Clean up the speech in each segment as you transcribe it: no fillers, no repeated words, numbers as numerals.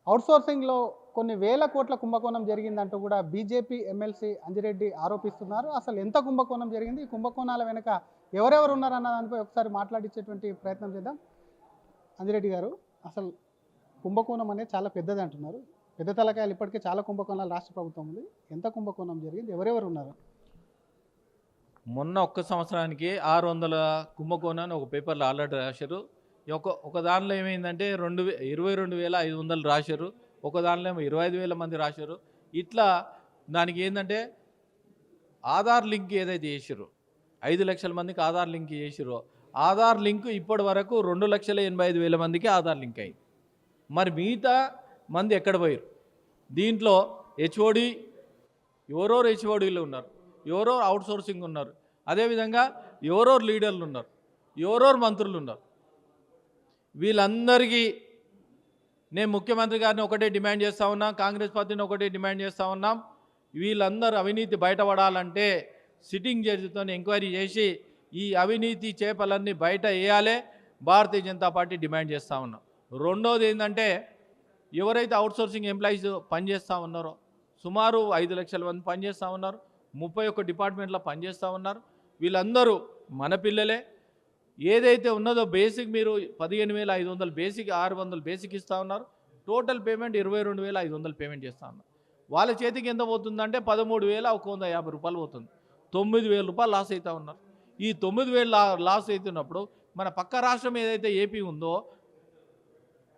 అవుట్‌సోర్సింగ్‌లో కొన్ని వేల కోట్ల కుంభకోణం జరిగిందంటూ కూడా బీజేపీ ఎమ్మెల్సీ అంజిరెడ్డి ఆరోపిస్తున్నారు. అసలు ఎంత కుంభకోణం జరిగింది? ఈ కుంభకోణాల వెనక ఎవరెవరు ఉన్నారన్న దానిపై ఒకసారి మాట్లాడించేటువంటి ప్రయత్నం చేద్దాం. అంజిరెడ్డి గారు, అసలు కుంభకోణం అనేది చాలా పెద్దది అంటున్నారు. పెద్ద తలకాయలు ఇప్పటికే చాలా కుంభకోణాలు రాష్ట్ర ప్రభుత్వం ఉంది. ఎంత కుంభకోణం జరిగింది? ఎవరెవరు ఉన్నారు? మొన్న ఒక్క సంవత్సరానికి 600 కుంభకోణాన్ని ఒక పేపర్లో ఆల్రెడీ రాశారు. ఒక దానిలో ఏమైందంటే 22,500 రాశారు. ఒక దానిలో ఏమో 25,000 మంది రాశారు. ఇట్లా దానికి ఏంటంటే ఆధార్ లింక్ ఏదైతే చేసిరో 5 లక్షల మందికి ఆధార్ లింక్ చేసిరో ఆధార్ లింక్ ఇప్పటి వరకు 2,85,000 మందికి ఆధార్ లింక్ అయింది. మరి మిగతా మంది ఎక్కడ పోయారు? దీంట్లో హెచ్ఓడి ఎవరెవరు హెచ్ఓడీలు ఉన్నారు, ఎవరెవరు అవుట్సోర్సింగ్ ఉన్నారు, అదేవిధంగా ఎవరెవరు లీడర్లు ఉన్నారు, ఎవరెవరు మంత్రులు ఉన్నారు. వీళ్ళందరికీ నేను ముఖ్యమంత్రి గారిని ఒకటే డిమాండ్ చేస్తూ ఉన్నాం, కాంగ్రెస్ పార్టీని ఒకటే డిమాండ్ చేస్తూ ఉన్నాం. వీళ్ళందరూ అవినీతి బయటపడాలంటే సిట్టింగ్ జడ్జితో ఎంక్వైరీ చేసి ఈ అవినీతి చేపలన్నీ బయట వేయాలి. భారతీయ జనతా పార్టీ డిమాండ్ చేస్తూ ఉన్నాం. రెండోది ఏంటంటే ఎవరైతే అవుట్సోర్సింగ్ ఎంప్లాయీస్ పనిచేస్తూ ఉన్నారో సుమారు 5 లక్షల మంది పనిచేస్తూ ఉన్నారు. 31 డిపార్ట్మెంట్లో పనిచేస్తూ ఉన్నారు. వీళ్ళందరూ మన పిల్లలే. ఏదైతే ఉన్నదో బేసిక్ మీరు 15,500 బేసిక్, 600 బేసిక్ ఇస్తూ ఉన్నారు. టోటల్ పేమెంట్ 22,500 పేమెంట్ చేస్తూ ఉన్నారు. వాళ్ళ చేతికి ఎంత పోతుందంటే 13,150 రూపాయలు పోతుంది. 9,000 రూపాయలు లాస్ అవుతూ ఉన్నారు. ఈ 9,000 లాస్ అవుతున్నప్పుడు మన పక్క రాష్ట్రం ఏదైతే ఏపీ ఉందో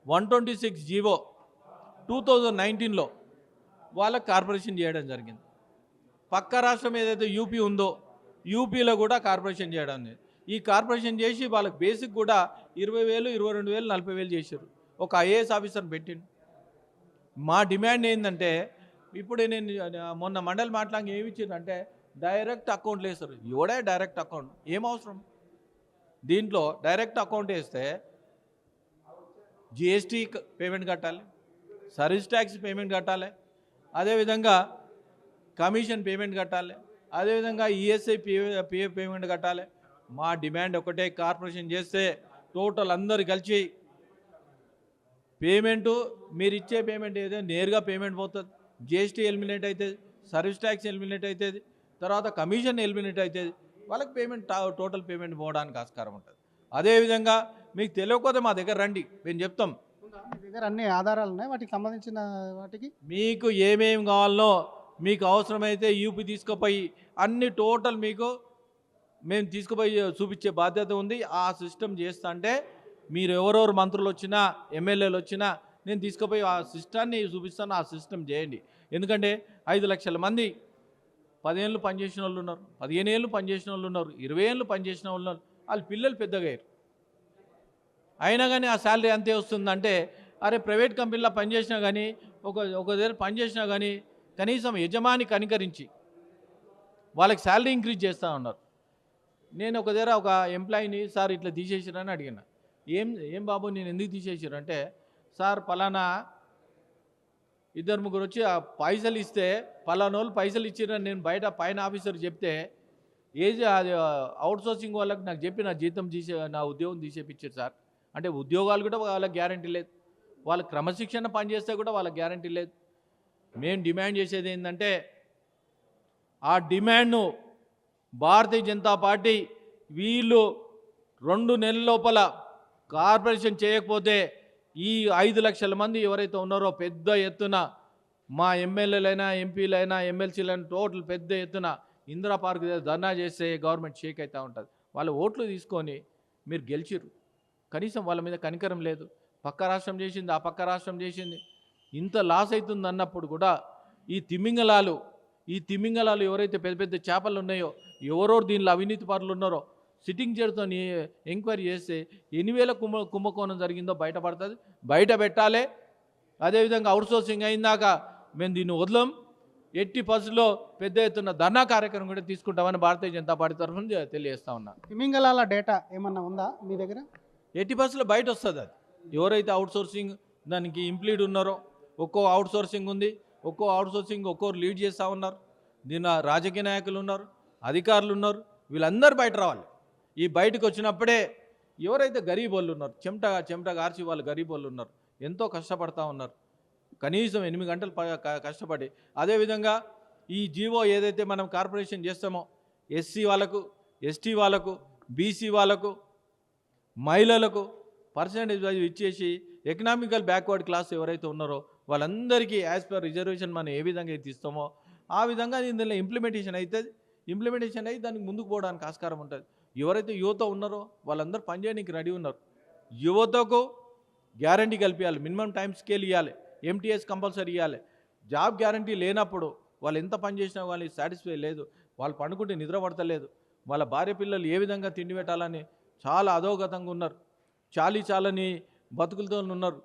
126 జీవో 2019లో వాళ్ళకి కార్పొరేషన్ చేయడం జరిగింది. పక్క రాష్ట్రం ఏదైతే యూపీ ఉందో యూపీలో కూడా కార్పొరేషన్ చేయడం జరిగింది. ఈ కార్పొరేషన్ చేసి వాళ్ళకి బేసిక్ కూడా 20,000, 22,000, 40,000 చేశారు. ఒక ఐఏఎస్ ఆఫీసర్ని పెట్టిండు. మా డిమాండ్ ఏంటంటే ఇప్పుడు నేను మొన్న మండలి మాట్లాడి ఏమి ఇచ్చిందంటే డైరెక్ట్ అకౌంట్లు వేస్తారు. ఎవడే డైరెక్ట్ అకౌంట్ ఏం అవసరం? దీంట్లో డైరెక్ట్ అకౌంట్ వేస్తే జిఎస్టీ పేమెంట్ కట్టాలి, సర్వీస్ ట్యాక్స్ పేమెంట్ కట్టాలి, అదేవిధంగా కమిషన్ పేమెంట్ కట్టాలి, అదేవిధంగా ఈఎస్ఐ పిఎఫ్ పేమెంట్ కట్టాలి. మా డిమాండ్ ఒకటే, కార్పొరేషన్ చేస్తే టోటల్ అందరు కలిసి పేమెంటు మీరు ఇచ్చే పేమెంట్ ఏదైతే నేరుగా పేమెంట్ పోతుంది. జిఎస్టీ ఎలిమినేట్ అవుతుంది, సర్వీస్ ట్యాక్స్ ఎలిమినేట్ అవుతుంది, తర్వాత కమిషన్ ఎలిమినేట్ అవుతుంది. వాళ్ళకి పేమెంట్ టోటల్ పేమెంట్ పోవడానికి ఆస్కారం ఉంటుంది. అదేవిధంగా మీకు తెలియకపోతే మా దగ్గర రండి, మేము చెప్తాం. మీ దగ్గర అన్ని ఆధారాలు ఉన్నాయి వాటికి సంబంధించిన వాటికి? మీకు ఏమేమి కావాలనో మీకు అవసరమైతే యూపీ తీసుకుపోయి అన్ని టోటల్ మీకు మేము తీసుకుపోయి చూపించే బాధ్యత ఉంది. ఆ సిస్టమ్ చేస్తా అంటే మీరు ఎవరెవరు మంత్రులు వచ్చినా ఎమ్మెల్యేలు వచ్చినా నేను తీసుకుపోయి ఆ సిస్టాన్ని చూపిస్తాను. ఆ సిస్టమ్ చేయండి. ఎందుకంటే 5 లక్షల మంది 10 ఏళ్ళు పనిచేసిన వాళ్ళు ఉన్నారు, 15 ఏళ్ళు పనిచేసిన వాళ్ళు ఉన్నారు, 20 ఏళ్ళు పనిచేసిన వాళ్ళు ఉన్నారు. వాళ్ళ పిల్లలు పెద్దగా అయ్యారు. అయినా కానీ ఆ శాలరీ అంతే వస్తుందంటే అరే ప్రైవేట్ కంపెనీలో పనిచేసినా కానీ ఒక దగ్గర పనిచేసినా కానీ కనీసం యజమాని కనికరించి వాళ్ళకి శాలరీ ఇంక్రీజ్ చేస్తూ ఉన్నారు. నేను ఒక దగ్గర ఒక ఎంప్లాయీని సార్ ఇట్లా తీసేసిరని అడిగిన. ఏం బాబు నేను ఎందుకు తీసేసారు అంటే, సార్ పలానా 2-3 వచ్చి ఆ పైసలు ఇస్తే పలానా వాళ్ళు పైసలు ఇచ్చిరని నేను బయట పైన ఆఫీసర్ చెప్తే అది అవుట్సోర్సింగ్ వాళ్ళకి నాకు చెప్పి నా జీతం నా ఉద్యోగం తీసేపిచ్చారు సార్. అంటే ఉద్యోగాలు కూడా వాళ్ళకి గ్యారంటీ లేదు, వాళ్ళకి క్రమశిక్షణ పనిచేస్తే కూడా వాళ్ళకి గ్యారంటీ లేదు. మేము డిమాండ్ చేసేది ఏంటంటే ఆ డిమాండ్ను భారతీయ జనతా పార్టీ వీళ్ళు 2 నెలల లోపల కార్పొరేషన్ చేయకపోతే ఈ 5 లక్షల మంది ఎవరైతే ఉన్నారో పెద్ద ఎత్తున మా ఎమ్మెల్యేలైనా ఎంపీలైనా ఎమ్మెల్సీలైనా టోటల్ పెద్ద ఎత్తున ఇందిరా పార్క్ ధర్నా చేస్తే గవర్నమెంట్ షేక్ అవుతూ ఉంటుంది. వాళ్ళ ఓట్లు తీసుకొని మీరు గెలిచిరు, కనీసం వాళ్ళ మీద కనికరం లేదు. పక్క రాష్ట్రం చేసింది, ఆ పక్క రాష్ట్రం చేసింది, ఇంత లాస్ అవుతుంది అన్నప్పుడు కూడా ఈ తిమింగలాలు ఎవరైతే పెద్ద పెద్ద చేపలు ఉన్నాయో ఎవరెవరు దీనిలో అవినీతి పరులు ఉన్నారో సిట్టింగ్ జడ్జితో ఎంక్వైరీ చేస్తే 8,000 కుంభకోణం జరిగిందో బయటపడుతుంది. బయట పెట్టాలి. అదేవిధంగా అవుట్సోర్సింగ్ అయిందాక మేము దీన్ని వదలం. ఎట్టి పరిస్థితుల్లో పెద్ద ఎత్తున ధర్నా కార్యక్రమం కూడా తీసుకుంటామని భారతీయ జనతా పార్టీ తరఫున తెలియజేస్తా ఉన్నా. తిమింగలాల డేటా ఏమన్నా ఉందా మీ దగ్గర? ఎట్టి పరిస్థితుల్లో బయట వస్తుంది. అది ఎవరైతే అవుట్సోర్సింగ్ దానికి ఇంప్లీడ్ ఉన్నారో ఒక్కో అవుట్సోర్సింగ్ ఉంది, ఒక్కో అవుట్సోర్సింగ్ ఒక్కోరు లీడ్ చేస్తూ ఉన్నారు. దీని రాజకీయ నాయకులు ఉన్నారు, అధికారులు ఉన్నారు, వీళ్ళందరూ బయట రావాలి. ఈ బయటకు వచ్చినప్పుడే ఎవరైతే గరీబ్ వాళ్ళు ఉన్నారు, చెమట కార్చి వాళ్ళు గరీబ్ వాళ్ళు ఉన్నారు, ఎంతో కష్టపడతా ఉన్నారు, కనీసం 8 గంటలు కష్టపడి. అదేవిధంగా ఈ జీవో ఏదైతే మనం కార్పొరేషన్ చేస్తామో ఎస్సీ వాళ్ళకు, ఎస్టీ వాళ్ళకు, బీసీ వాళ్ళకు, మహిళలకు పర్సంటేజ్ వైజ్ ఇచ్చేసి ఎకనామికల్ బ్యాక్వర్డ్ క్లాస్ ఎవరైతే ఉన్నారో వాళ్ళందరికీ యాజ్ పర్ రిజర్వేషన్ మనం ఏ విధంగా అయితే ఇస్తామో ఆ విధంగా ఇందులో ఇంప్లిమెంటేషన్ అయ్యి దానికి ముందుకు పోవడానికి ఆస్కారం ఉంటుంది. ఎవరైతే యువత ఉన్నారో వాళ్ళందరూ పనిచేయడానికి రెడీ ఉన్నారు. యువతకు గ్యారంటీ కల్పించాలి, మినిమం టైం స్కేల్ ఇవ్వాలి, ఎంటీఎస్ కంపల్సరీ ఇవ్వాలి. జాబ్ గ్యారంటీ లేనప్పుడు వాళ్ళు ఎంత పని చేసినా వాళ్ళకి సాటిస్ఫై లేదు, వాళ్ళు పండుకుంటే నిద్ర పడతలేదు, వాళ్ళ భార్య పిల్లలు ఏ విధంగా తిండి పెట్టాలని చాలా అధోగతంగా ఉన్నారు, చాలని బతుకులతో ఉన్నారు.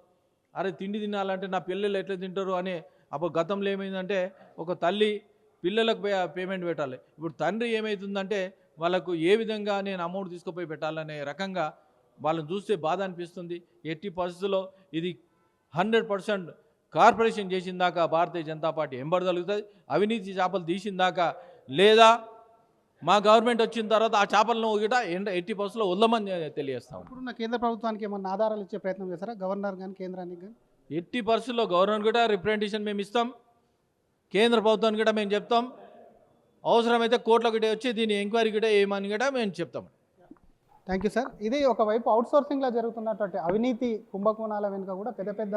అరే తిండి తినాలంటే నా పిల్లలు ఎట్లా తింటారు అని. అప్పుడు గతంలో ఏమైందంటే ఒక తల్లి పిల్లలకు పేమెంట్ పెట్టాలి, ఇప్పుడు తండ్రి ఏమవుతుందంటే వాళ్ళకు ఏ విధంగా నేను అమౌంట్ తీసుకుపోయి పెట్టాలనే రకంగా వాళ్ళని చూస్తే బాధ అనిపిస్తుంది. ఎట్టి పరిస్థితుల్లో ఇది 100% కార్పొరేషన్ చేసిన దాకా భారతీయ జనతా పార్టీ ఎంబడగలుగుతుంది. అవినీతి చేపలు తీసిన దాకా లేదా మా గవర్నమెంట్ వచ్చిన తర్వాత ఆ చేపలను ఒకట ఎట్టి పరిస్థితుల్లో వదలమని తెలియజేస్తాం. ఇప్పుడున్న కేంద్ర ప్రభుత్వానికి ఏమన్నా ఆధారాలు ఇచ్చే ప్రయత్నం చేస్తారా, గవర్నర్ కానీ కేంద్రానికి కానీ? ఎట్టి పరిస్థితుల్లో గవర్నర్ కూడా రిప్రజెంటేషన్ మేము ఇస్తాం, కేంద్ర ప్రభుత్వానికి కూడా మేము చెప్తాం. అవసరమైతే కోర్టులో కూడా వచ్చి దీని ఎంక్వైరీ కూడా ఏమని కూడా మేము చెప్తాం. Thank you sir. ఇది ఒకవైపు అవుట్సోర్సింగ్లో జరుగుతున్నటువంటి అవినీతి కుంభకోణాల వెనుక కూడా పెద్ద పెద్ద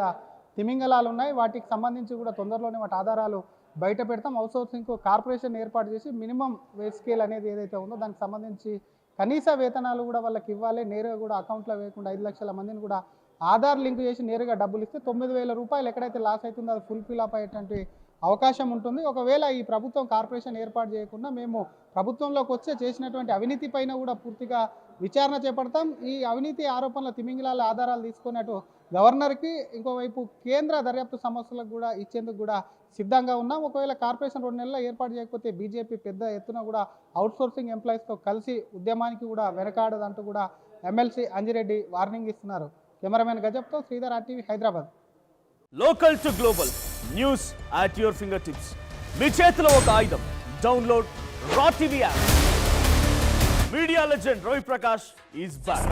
తిమింగలాలు ఉన్నాయి. వాటికి సంబంధించి కూడా తొందరలోనే వాటి ఆధారాలు బయట పెడతాం. అవుట్సోర్సింగ్ కార్పొరేషన్ ఏర్పాటు చేసి మినిమం వేజ్ స్కేల్ అనేది ఏదైతే ఉందో దానికి సంబంధించి కనీస వేతనాలు కూడా వాళ్ళకి ఇవ్వాలి. నేరుగా కూడా అకౌంట్లో వేయకుండా 5 లక్షల మందిని కూడా ఆధార్ లింక్ చేసి నేరుగా డబ్బులు ఇస్తే 9,000 రూపాయలు ఎక్కడైతే లాస్ అవుతుందో అది ఫుల్ఫిల్ అప్ అయ్యేటువంటి అవకాశం ఉంటుంది. ఒకవేళ ఈ ప్రభుత్వం కార్పొరేషన్ ఏర్పాటు చేయకుండా మేము ప్రభుత్వంలోకి వచ్చే చేసినటువంటి అవినీతి పైన కూడా పూర్తిగా విచారణ చేపడతాం. ఈ అవినీతి ఆరోపణల తిమింగిలాల ఆధారాలు తీసుకున్నట్టు గవర్నర్కి, ఇంకోవైపు కేంద్ర దర్యాప్తు సంస్థలకు కూడా ఇచ్చేందుకు కూడా సిద్ధంగా ఉన్నాం. ఒకవేళ కార్పొరేషన్ 2 నెలల్లో ఏర్పాటు చేయకపోతే బీజేపీ పెద్ద ఎత్తున కూడా అవుట్సోర్సింగ్ ఎంప్లాయీస్తో కలిసి ఉద్యమానికి కూడా వెనకాడదంటూ కూడా ఎమ్మెల్సీ అంజిరెడ్డి వార్నింగ్ ఇస్తున్నారు. కెమెరామెన్ గజప్తో Sridhar, RTV, Hyderabad. Local to global news at your fingertips. మీ చేతిలో ఒక ఆయుధం. Download R TV app. Media legend Ravi Prakash is back.